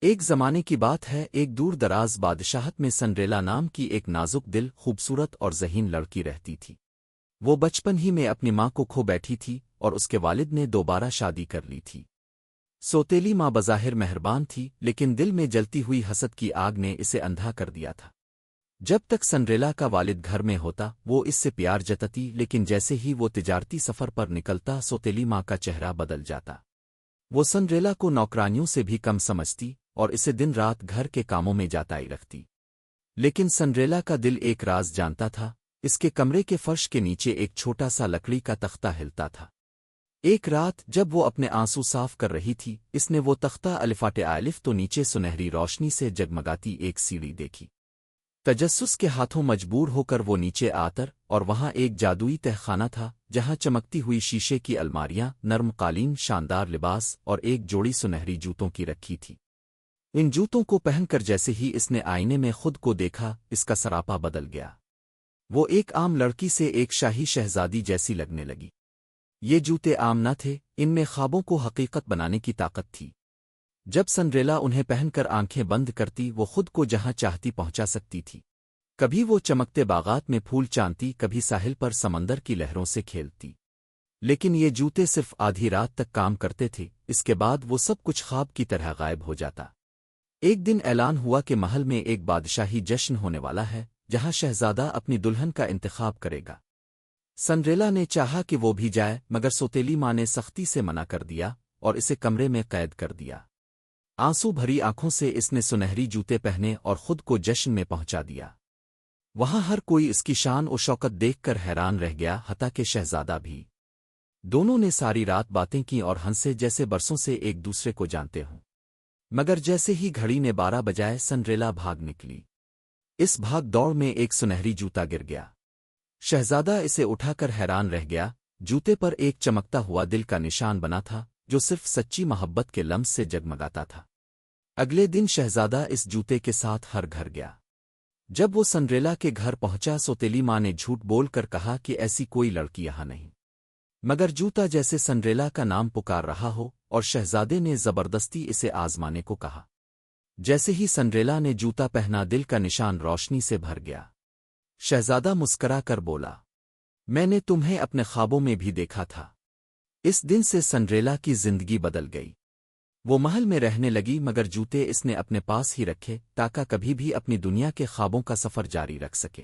ایک زمانے کی بات ہے، ایک دور دراز بادشاہت میں سنڈریلا نام کی ایک نازک دل، خوبصورت اور ذہین لڑکی رہتی تھی۔ وہ بچپن ہی میں اپنی ماں کو کھو بیٹھی تھی اور اس کے والد نے دوبارہ شادی کر لی تھی۔ سوتیلی ماں بظاہر مہربان تھی، لیکن دل میں جلتی ہوئی حسد کی آگ نے اسے اندھا کر دیا تھا۔ جب تک سنڈریلا کا والد گھر میں ہوتا وہ اس سے پیار جتاتی، لیکن جیسے ہی وہ تجارتی سفر پر نکلتا سوتیلی ماں کا چہرہ بدل جاتا۔ وہ سنڈریلا کو نوکرانیوں سے بھی کم سمجھتی اور اسے دن رات گھر کے کاموں میں جاتائی رکھتی۔ لیکن سنڈریلا کا دل ایک راز جانتا تھا، اس کے کمرے کے فرش کے نیچے ایک چھوٹا سا لکڑی کا تختہ ہلتا تھا۔ ایک رات جب وہ اپنے آنسو صاف کر رہی تھی، اس نے وہ تختہ الفاٹ الف تو نیچے سنہری روشنی سے جگمگاتی ایک سیڑھی دیکھی۔ تجسس کے ہاتھوں مجبور ہو کر وہ نیچے آتر اور وہاں ایک جادوئی تہخانہ تھا، جہاں چمکتی ہوئی شیشے کی الماریاں، نرم قالین، شاندار لباس اور ایک جوڑی سنہری جوتوں کی رکھی تھی۔ ان جوتوں کو پہن کر جیسے ہی اس نے آئینے میں خود کو دیکھا، اس کا سراپا بدل گیا۔ وہ ایک عام لڑکی سے ایک شاہی شہزادی جیسی لگنے لگی۔ یہ جوتے عام نہ تھے، ان میں خوابوں کو حقیقت بنانے کی طاقت تھی۔ جب سنڈریلا انہیں پہن کر آنکھیں بند کرتی، وہ خود کو جہاں چاہتی پہنچا سکتی تھی۔ کبھی وہ چمکتے باغات میں پھول چانتی، کبھی ساحل پر سمندر کی لہروں سے کھیلتی۔ لیکن یہ جوتے صرف آدھی رات تک کام کرتے تھے، اس کے بعد وہ سب کچھ خواب کی طرح غائب ہو جاتا۔ ایک دن اعلان ہوا کہ محل میں ایک بادشاہی جشن ہونے والا ہے، جہاں شہزادہ اپنی دلہن کا انتخاب کرے گا۔ سنڈریلا نے چاہا کہ وہ بھی جائے، مگر سوتیلی ماں نے سختی سے منع کر دیا اور اسے کمرے میں قید کر دیا۔ آنسو بھری آنکھوں سے اس نے سنہری جوتے پہنے اور خود کو جشن میں پہنچا دیا۔ وہاں ہر کوئی اس کی شان و شوکت دیکھ کر حیران رہ گیا، حتیٰ کہ شہزادہ بھی۔ دونوں نے ساری رات باتیں کی اور ہنسے جیسے برسوں سے ایک دوسرے کو جانتے ہوں۔ مگر جیسے ہی گھڑی نے 12 بجائے، سنڈریلا بھاگ نکلی۔ اس بھاگ دوڑ میں ایک سنہری جوتا گر گیا۔ شہزادہ اسے اٹھا کر حیران رہ گیا۔ جوتے پر ایک چمکتا ہوا دل کا نشان بنا تھا، جو صرف سچی محبت کے لمس سے جگمگاتا تھا۔ اگلے دن شہزادہ اس جوتے کے ساتھ ہر گھر گیا۔ جب وہ سنڈریلا کے گھر پہنچا، سوتیلی ماں نے جھوٹ بول کر کہا کہ ایسی کوئی لڑکی یہاں نہیں۔ مگر جوتا جیسے سنڈریلا کا نام پکار رہا ہو، اور شہزادے نے زبردستی اسے آزمانے کو کہا۔ جیسے ہی سنڈریلا نے جوتا پہنا، دل کا نشان روشنی سے بھر گیا۔ شہزادہ مسکرا کر بولا، میں نے تمہیں اپنے خوابوں میں بھی دیکھا تھا۔ اس دن سے سنڈریلا کی زندگی بدل گئی۔ وہ محل میں رہنے لگی، مگر جوتے اس نے اپنے پاس ہی رکھے تاکہ کبھی بھی اپنی دنیا کے خوابوں کا سفر جاری رکھ سکے۔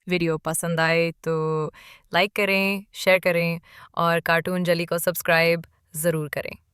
ویڈیو پسند آئے تو لائک کریں، شیئر کریں اور کارٹون جلی کو سبسکرائب ضرور کریں۔